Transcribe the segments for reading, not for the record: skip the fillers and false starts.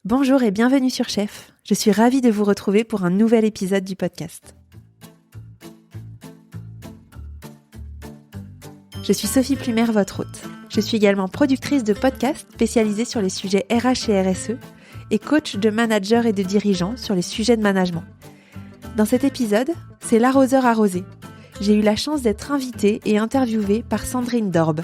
Bonjour et bienvenue sur Chef. Je suis ravie de vous retrouver pour un nouvel épisode du podcast. Je suis Sophie Plumer, votre hôte. Je suis également productrice de podcasts spécialisés sur les sujets RH et RSE et coach de managers et de dirigeants sur les sujets de management. Dans cet épisode, c'est l'arroseur arrosé. J'ai eu la chance d'être invitée et interviewée par Sandrine Dorbe.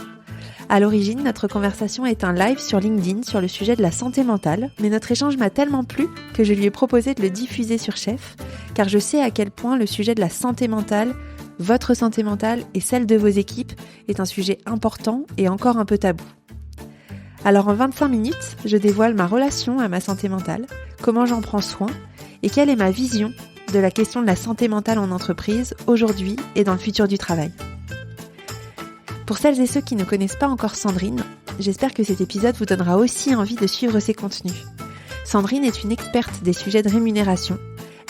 À l'origine, notre conversation est un live sur LinkedIn sur le sujet de la santé mentale, mais notre échange m'a tellement plu que je lui ai proposé de le diffuser sur Chef, car je sais à quel point le sujet de la santé mentale, votre santé mentale et celle de vos équipes est un sujet important et encore un peu tabou. Alors en 25 minutes, je dévoile ma relation à ma santé mentale, comment j'en prends soin et quelle est ma vision de la question de la santé mentale en entreprise aujourd'hui et dans le futur du travail. Pour celles et ceux qui ne connaissent pas encore Sandrine, j'espère que cet épisode vous donnera aussi envie de suivre ses contenus. Sandrine est une experte des sujets de rémunération.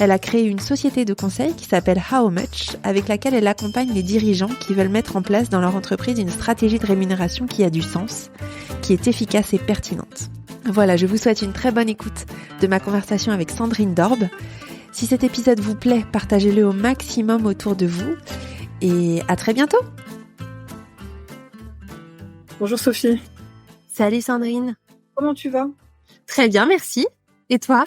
Elle a créé une société de conseil qui s'appelle How Much, avec laquelle elle accompagne les dirigeants qui veulent mettre en place dans leur entreprise une stratégie de rémunération qui a du sens, qui est efficace et pertinente. Voilà, je vous souhaite une très bonne écoute de ma conversation avec Sandrine Dorbe. Si cet épisode vous plaît, partagez-le au maximum autour de vous et à très bientôt. Bonjour Sophie. Salut Sandrine. Comment tu vas? Très bien, merci. Et toi?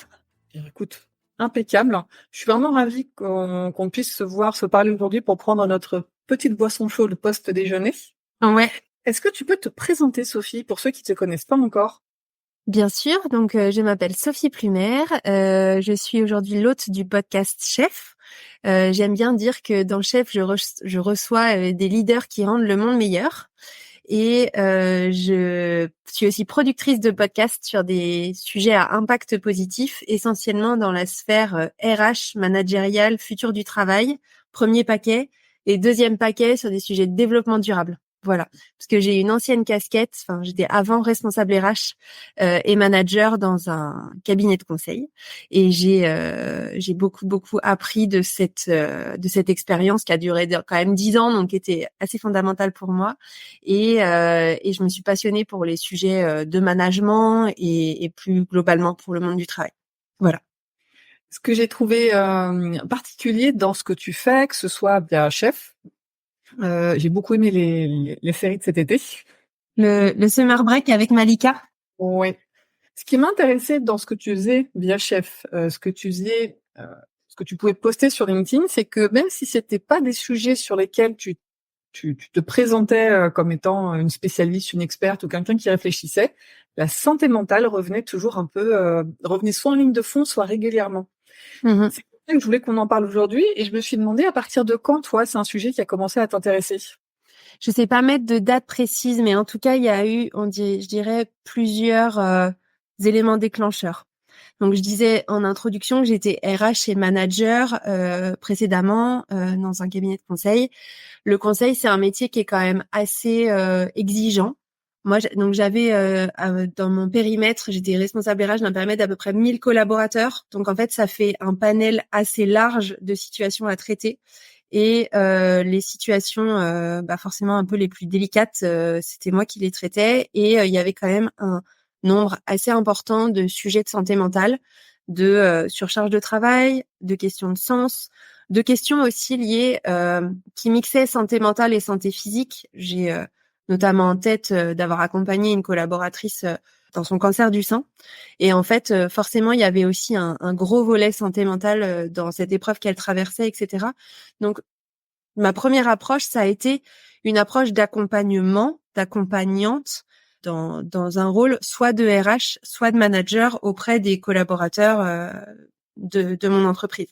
Écoute, impeccable. Je suis vraiment ravie qu'on puisse se parler aujourd'hui pour prendre notre petite boisson chaude post-déjeuner. Ouais. Est-ce que tu peux te présenter, Sophie, pour ceux qui ne te connaissent pas encore? Bien sûr, donc je m'appelle Sophie Plumer, je suis aujourd'hui l'hôte du podcast Chef. J'aime bien dire que dans Chef, je reçois des leaders qui rendent le monde meilleur. Et je suis aussi productrice de podcasts sur des sujets à impact positif, essentiellement dans la sphère RH, managériale, futur du travail, premier paquet, et deuxième paquet sur des sujets de développement durable. Voilà, parce que j'ai une ancienne casquette, j'étais avant responsable RH et manager dans un cabinet de conseil, et j'ai beaucoup appris de cette expérience qui a duré quand même 10 ans, donc qui était assez fondamentale pour moi, et je me suis passionnée pour les sujets de management et plus globalement pour le monde du travail. Voilà. Ce que j'ai trouvé particulier dans ce que tu fais, que ce soit via Chef, j'ai beaucoup aimé les séries de cet été. Le summer break avec Malika. Oui. Ce qui m'intéressait dans ce que tu faisais via Chef, ce que tu pouvais poster sur LinkedIn, c'est que même si c'était pas des sujets sur lesquels tu te présentais comme étant une spécialiste, une experte ou quelqu'un qui réfléchissait, la santé mentale revenait toujours revenait soit en ligne de fond, soit régulièrement. Mm-hmm. C'est pour ça que je voulais qu'on en parle aujourd'hui et je me suis demandé à partir de quand, toi, c'est un sujet qui a commencé à t'intéresser. Je sais pas mettre de date précise, mais en tout cas, il y a eu, je dirais, plusieurs éléments déclencheurs. Donc, je disais en introduction que j'étais RH et manager précédemment dans un cabinet de conseil. Le conseil, c'est un métier qui est quand même assez exigeant. Moi, donc j'avais dans mon périmètre, j'étais responsable RH d'un périmètre d'à peu près 1000 collaborateurs. Donc, en fait, ça fait un panel assez large de situations à traiter. Et les situations forcément un peu les plus délicates, c'était moi qui les traitais. Et il y avait quand même un nombre assez important de sujets de santé mentale, de surcharge de travail, de questions de sens, de questions aussi liées qui mixaient santé mentale et santé physique. J'ai notamment en tête d'avoir accompagné une collaboratrice dans son cancer du sein. Et en fait, forcément, il y avait aussi un gros volet santé mentale dans cette épreuve qu'elle traversait, etc. Donc, ma première approche, ça a été une approche d'accompagnement, d'accompagnante dans un rôle soit de RH, soit de manager auprès des collaborateurs de mon entreprise.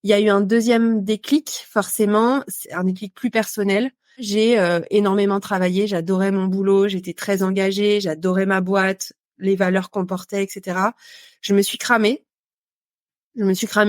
Il y a eu un deuxième déclic, forcément, c'est un déclic plus personnel. J'ai énormément travaillé, j'adorais mon boulot, j'étais très engagée, j'adorais ma boîte, les valeurs qu'on portait, etc. Je me suis cramée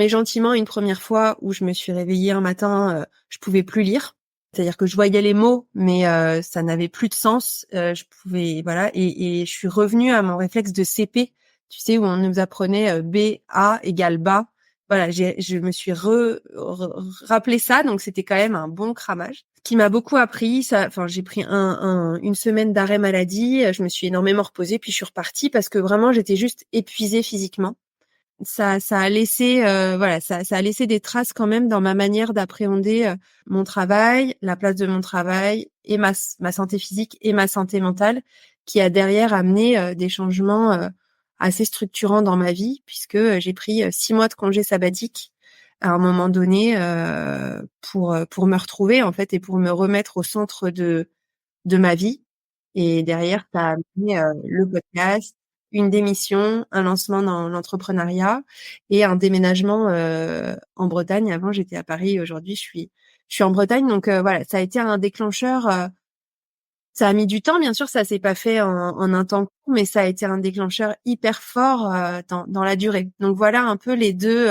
gentiment une première fois où je me suis réveillée un matin, je pouvais plus lire. C'est-à-dire que je voyais les mots, mais ça n'avait plus de sens. Et je suis revenue à mon réflexe de CP, tu sais, où on nous apprenait B, A égale bas. Voilà, je me suis rappelé ça, donc c'était quand même un bon cramage. qui m'a beaucoup appris. J'ai pris une semaine d'arrêt maladie. Je me suis énormément reposée, puis je suis repartie parce que vraiment j'étais juste épuisée physiquement. Ça a laissé, ça a laissé des traces quand même dans ma manière d'appréhender mon travail, la place de mon travail et ma santé physique et ma santé mentale, qui a derrière amené des changements assez structurants dans ma vie, puisque j'ai pris 6 mois de congé sabbatique à un moment donné pour me retrouver en fait et pour me remettre au centre de ma vie. Et derrière, ça a amené le podcast, une démission, un lancement dans l'entrepreneuriat et un déménagement en Bretagne. Avant, j'étais à Paris. Aujourd'hui, je suis en Bretagne. Donc voilà, ça a été un déclencheur. Ça a mis du temps, bien sûr, ça s'est pas fait en un temps court, mais ça a été un déclencheur hyper fort dans la durée. Donc voilà un peu les deux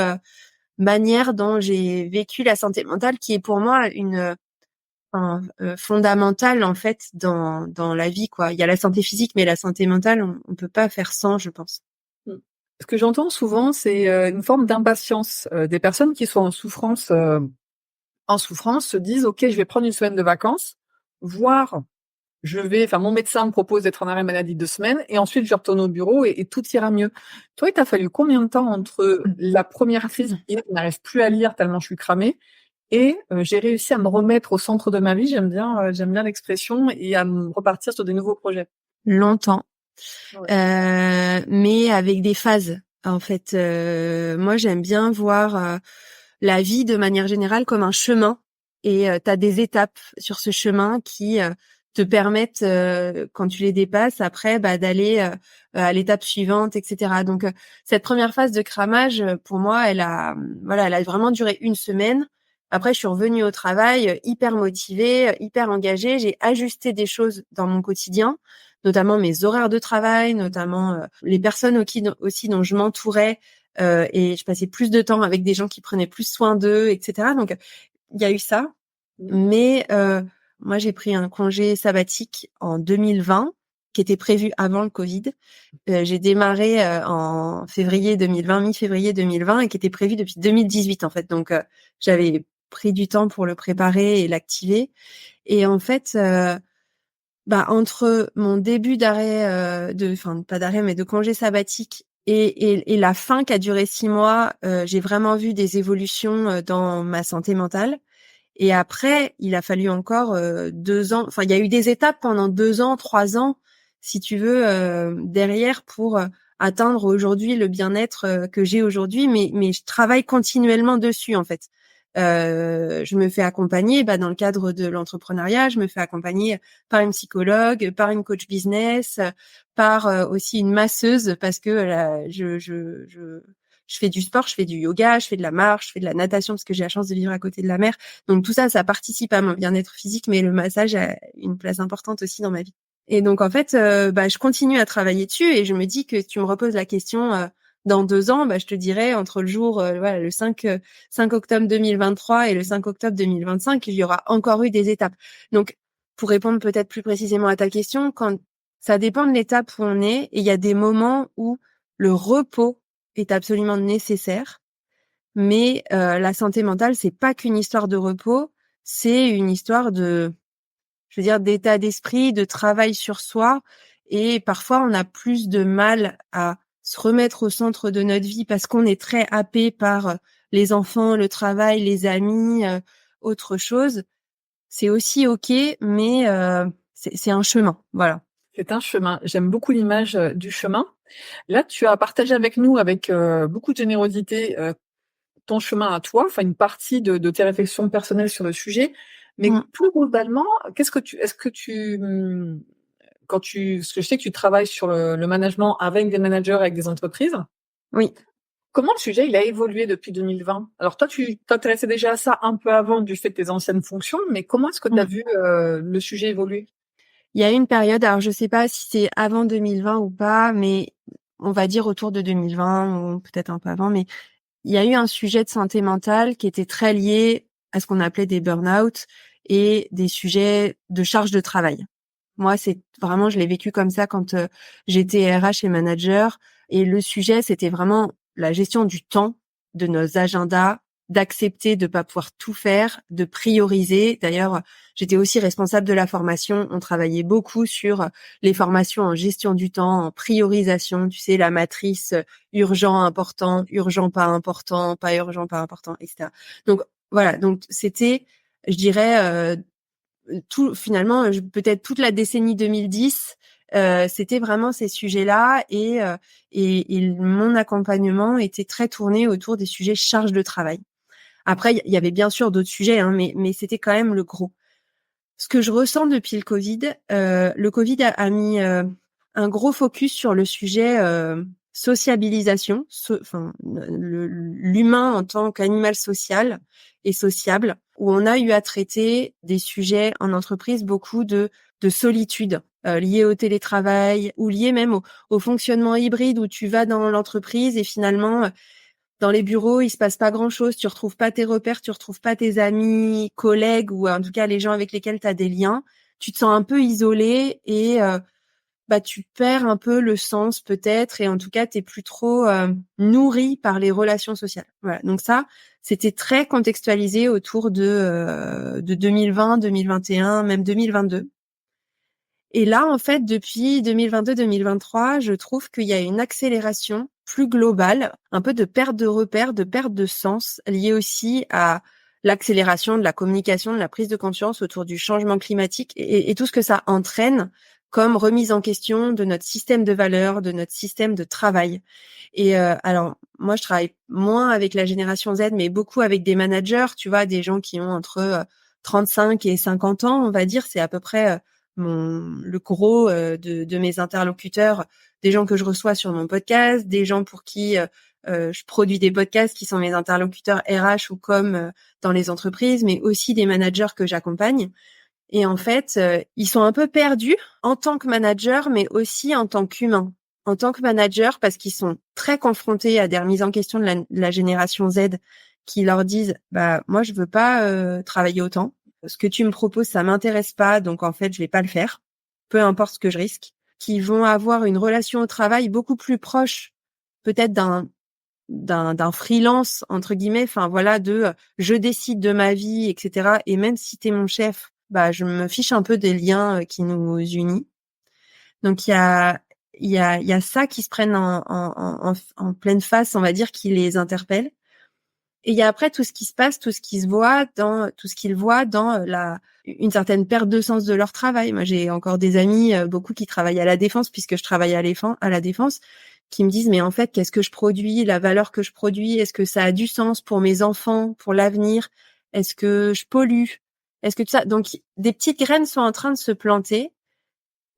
manières dont j'ai vécu la santé mentale, qui est pour moi une fondamentale en fait dans la vie, quoi. Il y a la santé physique, mais la santé mentale, on peut pas faire sans, je pense. Mmh. Ce que j'entends souvent, c'est, une forme d'impatience, des personnes qui sont en souffrance se disent: «OK, je vais prendre une semaine de vacances, voire mon médecin me propose d'être en arrêt maladie 2 semaines et ensuite je retourne au bureau et tout ira mieux». Toi, il t'a fallu combien de temps entre la première crise qui est: «Je n'arrive plus à lire tellement je suis cramée» et j'ai réussi à me remettre au centre de ma vie, j'aime bien l'expression, et à me repartir sur des nouveaux projets? Longtemps, Ouais. mais avec des phases. En fait, moi, j'aime bien voir la vie de manière générale comme un chemin et tu as des étapes sur ce chemin qui te permettent, quand tu les dépasses, après, d'aller à l'étape suivante, etc. Donc, cette première phase de cramage, pour moi, elle a vraiment duré une semaine. Après, je suis revenue au travail hyper motivée, hyper engagée. J'ai ajusté des choses dans mon quotidien, notamment mes horaires de travail, notamment les personnes aussi dont je m'entourais, et je passais plus de temps avec des gens qui prenaient plus soin d'eux, etc. Donc, il y a eu ça. Mmh. Mais moi, j'ai pris un congé sabbatique en 2020, qui était prévu avant le Covid. J'ai démarré en février 2020, mi-février 2020, et qui était prévu depuis 2018 en fait. Donc, j'avais pris du temps pour le préparer et l'activer. Et en fait, entre mon début d'arrêt, pas d'arrêt, mais de congé sabbatique et la fin qui a duré 6 mois, j'ai vraiment vu des évolutions dans ma santé mentale. Et après, il a fallu encore 2 ans. Enfin, il y a eu des étapes pendant 2 ans, 3 ans, si tu veux, derrière pour atteindre aujourd'hui le bien-être que j'ai aujourd'hui. Mais je travaille continuellement dessus, en fait. Je me fais accompagner dans le cadre de l'entrepreneuriat. Je me fais accompagner par une psychologue, par une coach business, par aussi une masseuse parce que je fais du sport, je fais du yoga, je fais de la marche, je fais de la natation parce que j'ai la chance de vivre à côté de la mer. Donc tout ça, ça participe à mon bien-être physique, mais le massage a une place importante aussi dans ma vie. Et donc en fait, je continue à travailler dessus et je me dis que tu me reposes la question dans 2 ans, je te dirais entre le jour, le 5 octobre 2023 et le 5 octobre 2025, il y aura encore eu des étapes. Donc pour répondre peut-être plus précisément à ta question, quand ça dépend de l'étape où on est, et il y a des moments où le repos est absolument nécessaire. Mais la santé mentale, c'est pas qu'une histoire de repos, c'est une histoire d'état d'esprit, de travail sur soi. Et parfois, on a plus de mal à se remettre au centre de notre vie parce qu'on est très happé par les enfants, le travail, les amis, autre chose. C'est aussi OK, mais c'est un chemin, voilà. C'est un chemin. J'aime beaucoup l'image, du chemin. Là, tu as partagé avec nous, avec, beaucoup de générosité, ton chemin à toi, enfin une partie de tes réflexions personnelles sur le sujet. Mais Mmh. plus globalement, est-ce que tu, parce que je sais que tu travailles sur le management avec des managers, avec des entreprises. Oui. Comment le sujet, il a évolué depuis 2020? Alors toi, tu t'intéressais déjà à ça un peu avant du fait de tes anciennes fonctions, mais comment est-ce que tu as Mmh. vu, le sujet évoluer? Il y a eu une période, alors je sais pas si c'est avant 2020 ou pas, mais on va dire autour de 2020 ou peut-être un peu avant, mais il y a eu un sujet de santé mentale qui était très lié à ce qu'on appelait des burn-out et des sujets de charge de travail. Moi, c'est vraiment, je l'ai vécu comme ça quand j'étais RH et manager. Et le sujet, c'était vraiment la gestion du temps, de nos agendas d'accepter de pas pouvoir tout faire, de prioriser. D'ailleurs, j'étais aussi responsable de la formation. On travaillait beaucoup sur les formations en gestion du temps, en priorisation. Tu sais, la matrice urgent, important, urgent, pas important, pas urgent, pas important, etc. Donc voilà. Donc c'était, je dirais, tout finalement, peut-être toute la décennie 2010. C'était vraiment ces sujets-là et mon accompagnement était très tourné autour des sujets charge de travail. Après, il y avait bien sûr d'autres sujets, hein, mais c'était quand même le gros. Ce que je ressens depuis le Covid a mis un gros focus sur le sujet sociabilisation, enfin l'humain en tant qu'animal social et sociable, où on a eu à traiter des sujets en entreprise beaucoup de solitude liés au télétravail ou liés même au fonctionnement hybride où tu vas dans l'entreprise et finalement dans les bureaux, il se passe pas grand-chose, tu retrouves pas tes repères, tu retrouves pas tes amis, collègues ou en tout cas les gens avec lesquels tu as des liens. Tu te sens un peu isolé et tu perds un peu le sens peut-être et en tout cas, tu es plus trop nourri par les relations sociales. Voilà. Donc ça, c'était très contextualisé autour de 2020, 2021, même 2022. Et là, en fait, depuis 2022-2023, je trouve qu'il y a une accélération plus globale, un peu de perte de repères, de perte de sens, liée aussi à l'accélération de la communication, de la prise de conscience autour du changement climatique et tout ce que ça entraîne comme remise en question de notre système de valeurs, de notre système de travail. Et alors, moi, je travaille moins avec la génération Z, mais beaucoup avec des managers, tu vois, des gens qui ont entre 35 et 50 ans, on va dire, c'est à peu près le gros de mes interlocuteurs, des gens que je reçois sur mon podcast, des gens pour qui je produis des podcasts qui sont mes interlocuteurs RH ou dans les entreprises, mais aussi des managers que j'accompagne. Et en fait, ils sont un peu perdus en tant que manager, mais aussi en tant qu'humain. En tant que manager, parce qu'ils sont très confrontés à des remises en question de la génération Z qui leur disent moi je veux pas travailler autant. Ce que tu me proposes, ça m'intéresse pas, donc en fait, je vais pas le faire, peu importe ce que je risque. Qui vont avoir une relation au travail beaucoup plus proche, peut-être d'un freelance entre guillemets, enfin voilà, je décide de ma vie, etc. Et même si t'es mon chef, je me fiche un peu des liens qui nous unissent. Donc il y a ça qui se prennent en pleine face, on va dire, qui les interpelle. Et il y a après tout ce qui se passe, tout ce qu'ils voient dans une certaine perte de sens de leur travail. Moi, j'ai encore des amis, beaucoup qui travaillent à la défense, puisque je travaille à la défense, qui me disent, mais en fait, qu'est-ce que je produis, la valeur que je produis, est-ce que ça a du sens pour mes enfants, pour l'avenir? Est-ce que je pollue? Est-ce que tout ça? Donc, des petites graines sont en train de se planter.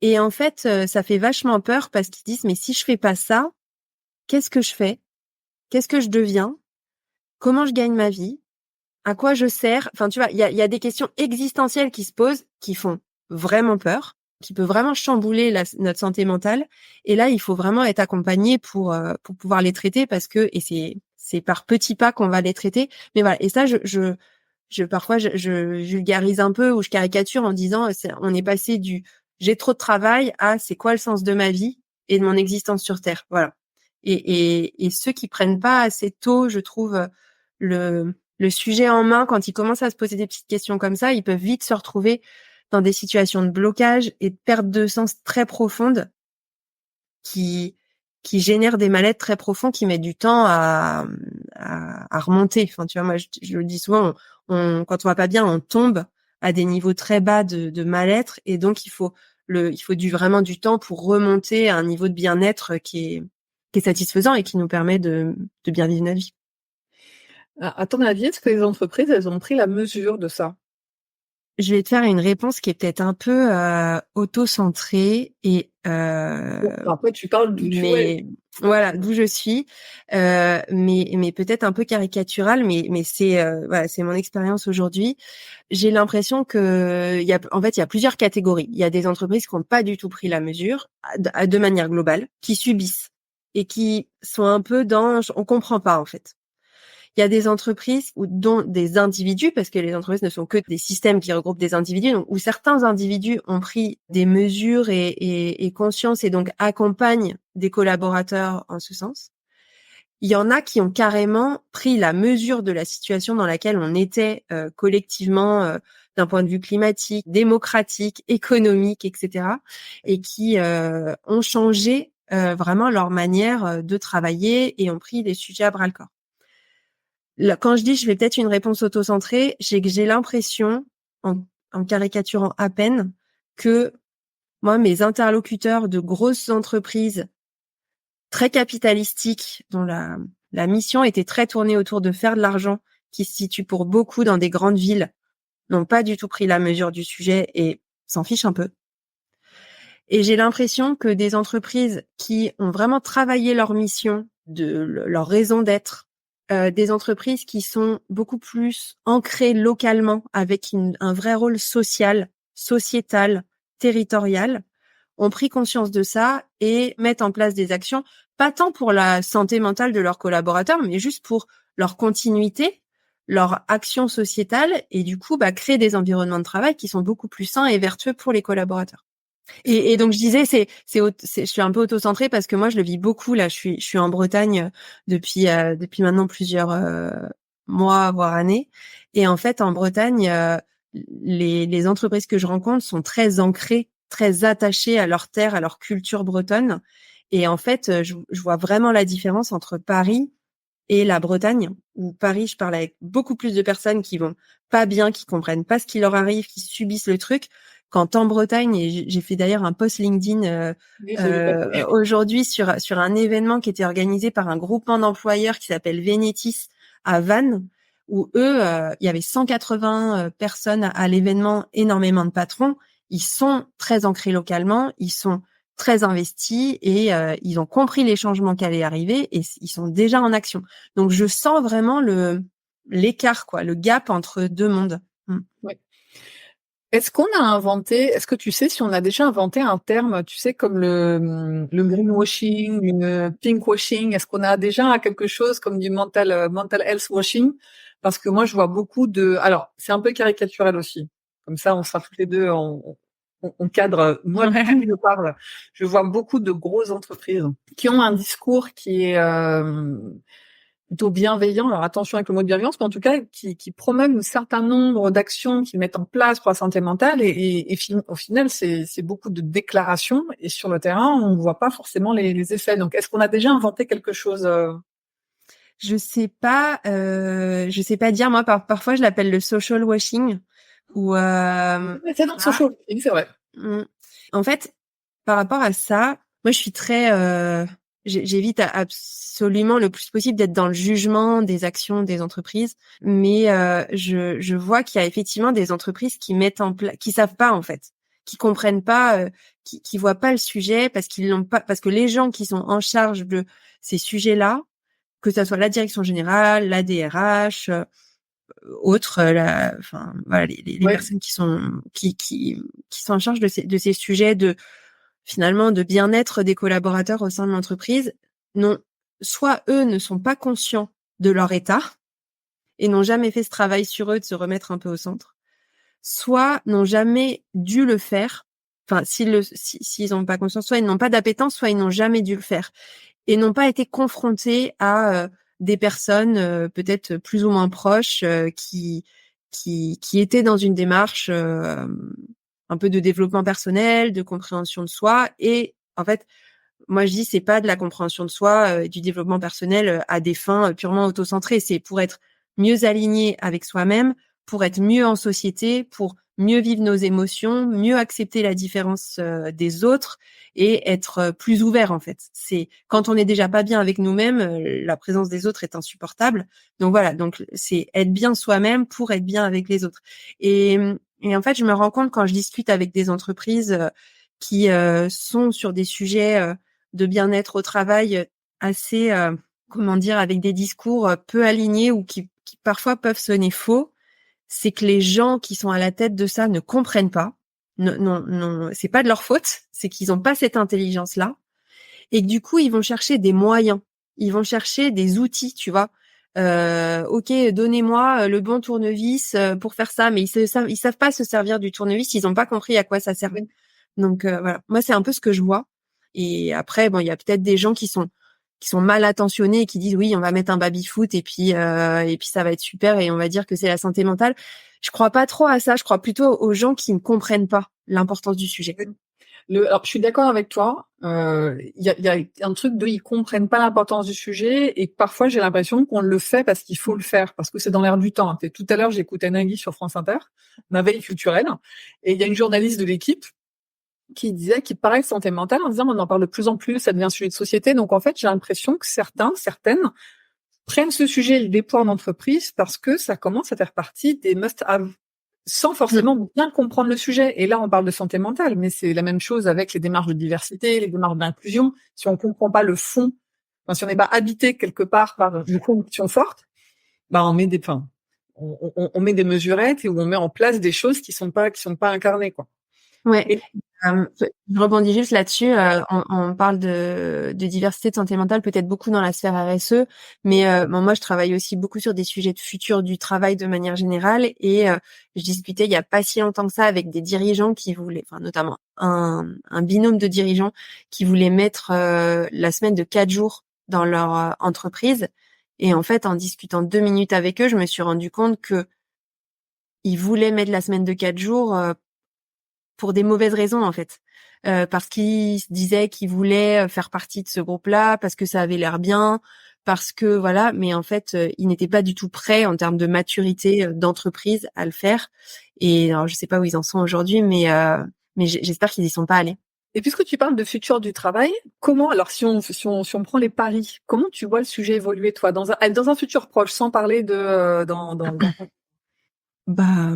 Et en fait, ça fait vachement peur parce qu'ils disent, mais si je fais pas ça, qu'est-ce que je fais? Qu'est-ce que je deviens? Comment je gagne ma vie? À quoi je sers? Enfin, tu vois, il y a des questions existentielles qui se posent, qui font vraiment peur, qui peut vraiment chambouler notre santé mentale. Et là, il faut vraiment être accompagné pour pouvoir les traiter et c'est par petits pas qu'on va les traiter. Mais voilà. Et ça, parfois, je vulgarise un peu ou je caricature en disant, on est passé du j'ai trop de travail à c'est quoi le sens de ma vie et de mon existence sur Terre. Voilà. Et ceux qui prennent pas assez tôt, je trouve, le sujet en main, quand ils commencent à se poser des petites questions comme ça, ils peuvent vite se retrouver dans des situations de blocage et de perte de sens très profondes qui génèrent des mal-être très profonds qui mettent du temps à remonter. Enfin, tu vois, moi, je le dis souvent, quand on va pas bien, on tombe à des niveaux très bas de mal-être et donc il faut vraiment du temps pour remonter à un niveau de bien-être qui est satisfaisant et qui nous permet de bien vivre notre vie. À ton avis, est-ce que les entreprises, elles ont pris la mesure de ça? Je vais te faire une réponse qui est peut-être un peu auto-centrée et Bon, après, tu parles d'où tu es. mais voilà d'où je suis, mais peut-être un peu caricaturale, mais c'est voilà, c'est mon expérience aujourd'hui. J'ai l'impression que il y a plusieurs catégories. Il y a des entreprises qui n'ont pas du tout pris la mesure de manière globale, qui subissent et qui sont un peu on comprend pas en fait. Il y a des entreprises dont des individus, parce que les entreprises ne sont que des systèmes qui regroupent des individus, donc, où certains individus ont pris des mesures et conscience et donc accompagnent des collaborateurs en ce sens. Il y en a qui ont carrément pris la mesure de la situation dans laquelle on était collectivement d'un point de vue climatique, démocratique, économique, etc. et qui ont changé vraiment leur manière de travailler et ont pris les sujets à bras-le-corps. Là, quand je dis je fais peut-être une réponse auto-centrée, j'ai l'impression, en caricaturant à peine, que moi, mes interlocuteurs de grosses entreprises très capitalistiques, dont la mission était très tournée autour de faire de l'argent, qui se situe pour beaucoup dans des grandes villes, n'ont pas du tout pris la mesure du sujet et s'en fichent un peu. Et j'ai l'impression que des entreprises qui ont vraiment travaillé leur mission, leur raison d'être, des entreprises qui sont beaucoup plus ancrées localement avec un vrai rôle social, sociétal, territorial, ont pris conscience de ça et mettent en place des actions, pas tant pour la santé mentale de leurs collaborateurs, mais juste pour leur continuité, leur action sociétale et du coup, créer des environnements de travail qui sont beaucoup plus sains et vertueux pour les collaborateurs. Et donc je disais, je suis un peu auto-centrée parce que moi je le vis beaucoup là. Je suis en Bretagne depuis maintenant plusieurs mois voire années. Et en fait en Bretagne, les entreprises que je rencontre sont très ancrées, très attachées à leur terre, à leur culture bretonne. Et en fait, je vois vraiment la différence entre Paris et la Bretagne. Où Paris, je parle avec beaucoup plus de personnes qui vont pas bien, qui comprennent pas ce qui leur arrive, qui subissent le truc. Quand en Bretagne, et j'ai fait d'ailleurs un post LinkedIn Oui, j'ai vu passer. aujourd'hui sur un événement qui était organisé par un groupement d'employeurs qui s'appelle Vénétis à Vannes, où eux, il y avait 180 personnes à l'événement, énormément de patrons. Ils sont très ancrés localement, ils sont très investis et ils ont compris les changements qui allaient arriver et ils sont déjà en action. Donc je sens vraiment l'écart, quoi, le gap entre deux mondes. Ouais. Est-ce que tu sais si on a déjà inventé un terme, tu sais, comme le greenwashing, le pinkwashing? Est-ce qu'on a déjà quelque chose comme du mental health washing? Parce que moi, je vois beaucoup alors, c'est un peu caricatural aussi. Comme ça, on sera toutes les deux, on cadre. Moi, Ouais. plus je parle, je vois beaucoup de grosses entreprises qui ont un discours qui est, plutôt bienveillant. Alors attention avec le mot de bienveillance, mais en tout cas qui promeuvent un certain nombre d'actions qu'ils mettent en place pour la santé mentale au final c'est beaucoup de déclarations et sur le terrain on ne voit pas forcément les effets. Donc est-ce qu'on a déjà inventé quelque chose Je sais pas dire. Moi, parfois, je l'appelle le social washing. Ou C'est dans social, c'est vrai. en fait, par rapport à ça, moi, je suis très. J'évite absolument le plus possible d'être dans le jugement des actions des entreprises, mais je vois qu'il y a effectivement des entreprises qui mettent en place, qui savent pas en fait, qui comprennent pas, qui voient pas le sujet parce qu'ils l'ont pas, parce que les gens qui sont en charge de ces sujets-là, que ça soit la direction générale, la DRH, autres, enfin voilà, les Ouais. personnes qui sont en charge de ces sujets finalement de bien-être des collaborateurs au sein de l'entreprise, non, soit eux ne sont pas conscients de leur état et n'ont jamais fait ce travail sur eux de se remettre un peu au centre, soit n'ont jamais dû le faire. Enfin, s'ils n'ont pas conscience, soit ils n'ont pas d'appétence, soit ils n'ont jamais dû le faire et n'ont pas été confrontés à des personnes peut-être plus ou moins proches qui étaient dans une démarche un peu de développement personnel, de compréhension de soi. Et en fait, moi je dis c'est pas de la compréhension de soi, du développement personnel à des fins purement autocentrées. C'est pour être mieux aligné avec soi-même, pour être mieux en société, pour mieux vivre nos émotions, mieux accepter la différence des autres et être plus ouvert en fait. C'est quand on n'est déjà pas bien avec nous-mêmes, la présence des autres est insupportable. Donc voilà, donc c'est être bien soi-même pour être bien avec les autres. Et en fait, je me rends compte quand je discute avec des entreprises qui sont sur des sujets de bien-être au travail assez, comment dire, avec des discours peu alignés ou qui parfois peuvent sonner faux, c'est que les gens qui sont à la tête de ça ne comprennent pas. Non, c'est pas de leur faute, c'est qu'ils n'ont pas cette intelligence-là et que du coup, ils vont chercher des moyens, ils vont chercher des outils, tu vois. Ok, donnez-moi le bon tournevis pour faire ça, mais ils savent pas se servir du tournevis, ils ont pas compris à quoi ça servait. Donc voilà, moi c'est un peu ce que je vois. Et après, bon, il y a peut-être des gens qui sont qui sont mal attentionnés et qui disent oui, on va mettre un baby-foot et puis ça va être super et on va dire que c'est la santé mentale. Je crois pas trop à ça. Je crois plutôt aux gens qui ne comprennent pas l'importance du sujet. Alors, je suis d'accord avec toi. Il y a un truc de, ils comprennent pas l'importance du sujet et parfois j'ai l'impression qu'on le fait parce qu'il faut le faire, parce que c'est dans l'air du temps. Tout à l'heure, j'écoutais Nagui sur France Inter, ma veille culturelle, et il y a une journaliste de l'équipe qui disait qu'il parlait de santé mentale en disant on en parle de plus en plus, ça devient un sujet de société. Donc en fait, j'ai l'impression que certaines prennent ce sujet et le déploient en entreprise parce que ça commence à faire partie des must-have, sans forcément bien comprendre le sujet. Et là, on parle de santé mentale, mais c'est la même chose avec les démarches de diversité, les démarches d'inclusion. Si on comprend pas le fond, enfin, si on n'est pas habité quelque part par une conviction forte, bah on met on met des mesurettes et où on met en place des choses qui sont pas incarnées, quoi. Ouais. Et Je rebondis juste là-dessus. On parle de diversité de santé mentale, peut-être beaucoup dans la sphère RSE, mais bon, moi, je travaille aussi beaucoup sur des sujets de futur du travail de manière générale. Et je discutais il y a pas si longtemps que ça avec des dirigeants qui voulaient, enfin notamment un binôme de dirigeants qui voulaient mettre la semaine de 4 jours dans leur entreprise. Et en fait, en discutant 2 minutes avec eux, je me suis rendu compte que ils voulaient mettre la semaine de 4 jours pour des mauvaises raisons en fait, parce qu'ils se disaient qu'ils voulaient faire partie de ce groupe-là, parce que ça avait l'air bien, parce que voilà, mais en fait ils n'étaient pas du tout prêts en termes de maturité d'entreprise à le faire. Et alors je sais pas où ils en sont aujourd'hui, mais j'espère qu'ils y sont pas allés. Et puisque tu parles de futur du travail, comment, alors si on prend les paris, comment tu vois le sujet évoluer, toi, dans un futur proche, sans parler de Bah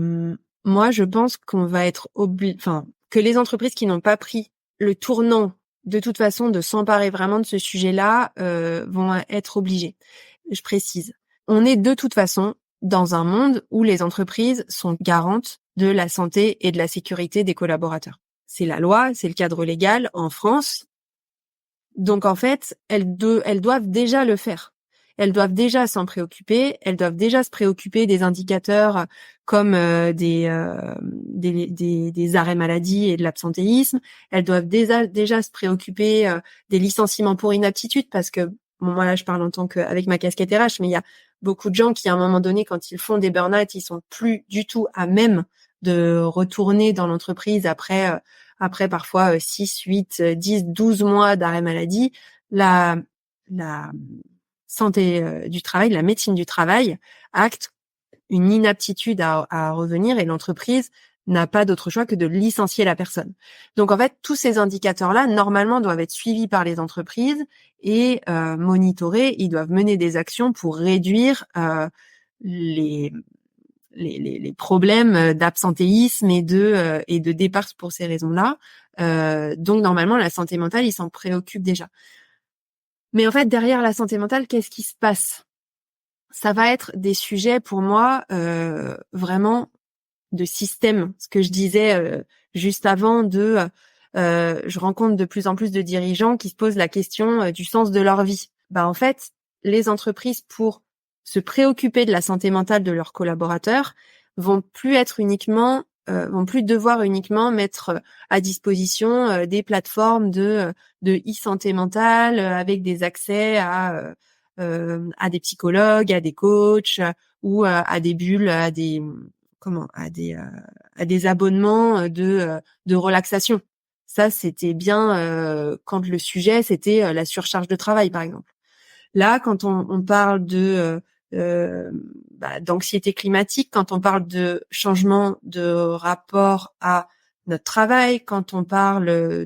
moi je pense qu'on va être enfin que les entreprises qui n'ont pas pris le tournant de toute façon de s'emparer vraiment de ce sujet-là vont être obligées. Je précise. On est de toute façon dans un monde où les entreprises sont garantes de la santé et de la sécurité des collaborateurs. C'est la loi, c'est le cadre légal en France. Donc en fait, elles doivent déjà le faire. Elles doivent déjà s'en préoccuper. Elles doivent déjà se préoccuper des indicateurs comme des arrêts maladie et de l'absentéisme. Elles doivent déjà se préoccuper des licenciements pour inaptitude parce que bon, moi là je parle en tant qu'avec ma casquette RH, mais il y a beaucoup de gens qui à un moment donné quand ils font des burn-out, ils sont plus du tout à même de retourner dans l'entreprise après parfois 6, 8, 10, 12 mois d'arrêt maladie. La santé du travail, la médecine du travail acte une inaptitude à revenir et l'entreprise n'a pas d'autre choix que de licencier la personne. Donc en fait, tous ces indicateurs-là, normalement, doivent être suivis par les entreprises et monitorés. Ils doivent mener des actions pour réduire les problèmes d'absentéisme et de départ pour ces raisons-là. Donc normalement, la santé mentale, ils s'en préoccupent déjà. Mais en fait, derrière la santé mentale, qu'est-ce qui se passe? Ça va être des sujets pour moi vraiment de système. Ce que je disais juste avant je rencontre de plus en plus de dirigeants qui se posent la question du sens de leur vie. Bah en fait, les entreprises pour se préoccuper de la santé mentale de leurs collaborateurs vont vont plus devoir uniquement mettre à disposition des plateformes de e-santé mentale avec des accès à des psychologues, à des coachs ou à des bulles, à des abonnements de relaxation. Ça, c'était bien quand le sujet c'était la surcharge de travail, par exemple. Là, quand on parle d'anxiété climatique, quand on parle de changement de rapport à notre travail, quand on parle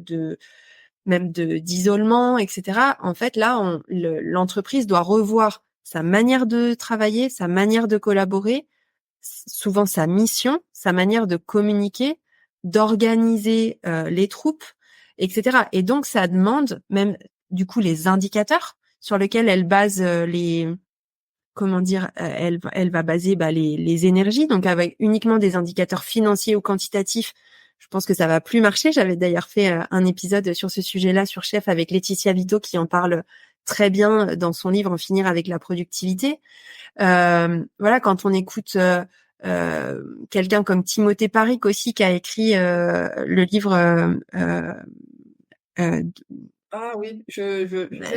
d'isolement, etc. En fait, là, l'entreprise doit revoir sa manière de travailler, sa manière de collaborer, souvent sa mission, sa manière de communiquer, d'organiser les troupes, etc. Et donc, ça demande même du coup les indicateurs sur lesquels elle base elle va baser les énergies, donc avec uniquement des indicateurs financiers ou quantitatifs. Je pense que ça va plus marcher. J'avais d'ailleurs fait un épisode sur ce sujet-là sur Chef avec Laetitia Vito qui en parle très bien dans son livre En finir avec la productivité. Voilà, quand on écoute quelqu'un comme Timothée Paric aussi qui a écrit le livre Ah oui,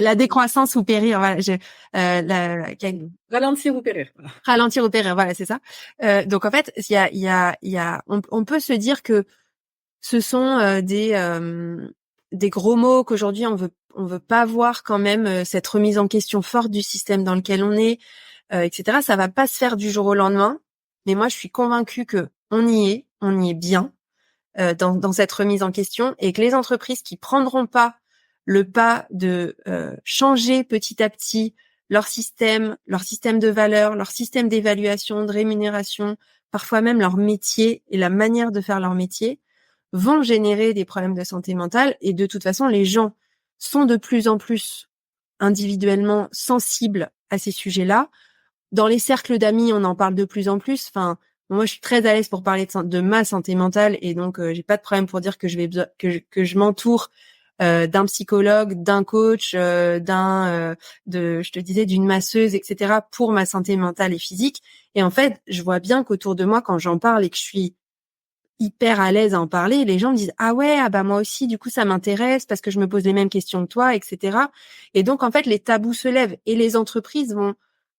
La décroissance ou périr, voilà. ralentir ou périr. Voilà. Ralentir ou périr, voilà, c'est ça. Donc en fait, on peut se dire que ce sont des gros mots qu'aujourd'hui on veut pas voir quand même cette remise en question forte du système dans lequel on est, etc. Ça va pas se faire du jour au lendemain, mais moi je suis convaincue que on y est bien dans cette remise en question, et que les entreprises qui prendront pas le pas de changer petit à petit leur système de valeur, leur système d'évaluation, de rémunération, parfois même leur métier et la manière de faire leur métier, vont générer des problèmes de santé mentale. Et de toute façon, les gens sont de plus en plus individuellement sensibles à ces sujets-là. Dans les cercles d'amis, on en parle de plus en plus. Enfin, moi, je suis très à l'aise pour parler de ma santé mentale, et donc j'ai pas de problème pour dire que je m'entoure d'un psychologue, d'un coach, je te disais, d'une masseuse, etc. pour ma santé mentale et physique. Et en fait, je vois bien qu'autour de moi, quand j'en parle et que je suis hyper à l'aise à en parler, les gens me disent ah ouais, ah bah moi aussi, du coup ça m'intéresse parce que je me pose les mêmes questions que toi, etc. Et donc en fait les tabous se lèvent, et les entreprises vont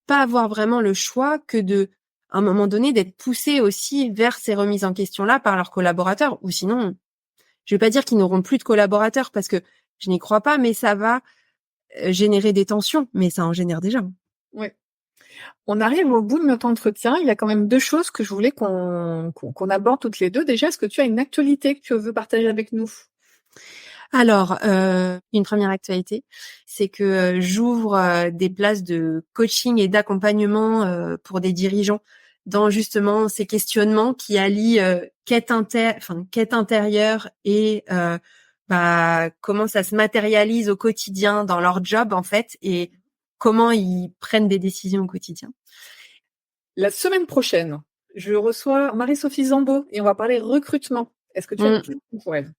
pas avoir vraiment le choix que à un moment donné, d'être poussées aussi vers ces remises en question là par leurs collaborateurs, ou sinon, je vais pas dire qu'ils n'auront plus de collaborateurs parce que je n'y crois pas, mais ça va générer des tensions, mais ça en génère déjà. Ouais. On arrive au bout de notre entretien. Il y a quand même 2 choses que je voulais qu'on aborde toutes les 2. Déjà, est-ce que tu as une actualité que tu veux partager avec nous? Alors, une première actualité, c'est que j'ouvre des places de coaching et d'accompagnement pour des dirigeants dans justement ces questionnements qui allient quête intérieure et comment ça se matérialise au quotidien dans leur job en fait, et comment ils prennent des décisions au quotidien. La semaine prochaine, je reçois Marie-Sophie Zambo et on va parler recrutement. Est-ce que tu as une question pour elle?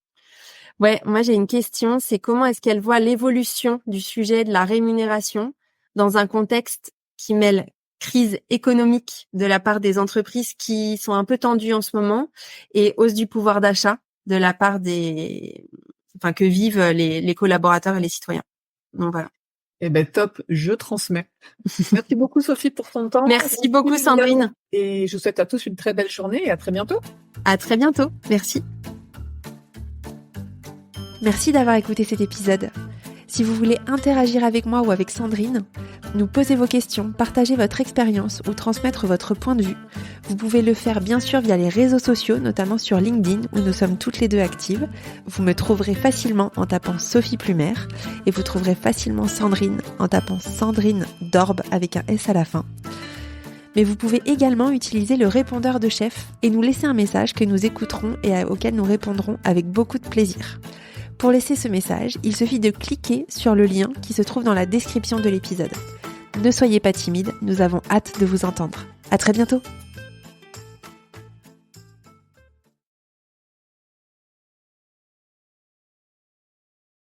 Ouais, moi j'ai une question, c'est comment est-ce qu'elle voit l'évolution du sujet de la rémunération dans un contexte qui mêle crise économique de la part des entreprises qui sont un peu tendues en ce moment, et hausse du pouvoir d'achat de la part que vivent les collaborateurs et les citoyens. Donc voilà. Eh ben top, je transmets. Merci beaucoup Sophie pour ton temps. Merci beaucoup Sandrine. Et je vous souhaite à tous une très belle journée et à très bientôt. À très bientôt. Merci. Merci d'avoir écouté cet épisode. Si vous voulez interagir avec moi ou avec Sandrine, nous poser vos questions, partager votre expérience ou transmettre votre point de vue, vous pouvez le faire bien sûr via les réseaux sociaux, notamment sur LinkedIn où nous sommes toutes les deux actives. Vous me trouverez facilement en tapant Sophie Plumer, et vous trouverez facilement Sandrine en tapant Sandrine Dorbe avec un S à la fin. Mais vous pouvez également utiliser le répondeur de chef et nous laisser un message que nous écouterons et auquel nous répondrons avec beaucoup de plaisir. Pour laisser ce message, il suffit de cliquer sur le lien qui se trouve dans la description de l'épisode. Ne soyez pas timide, nous avons hâte de vous entendre. À très bientôt!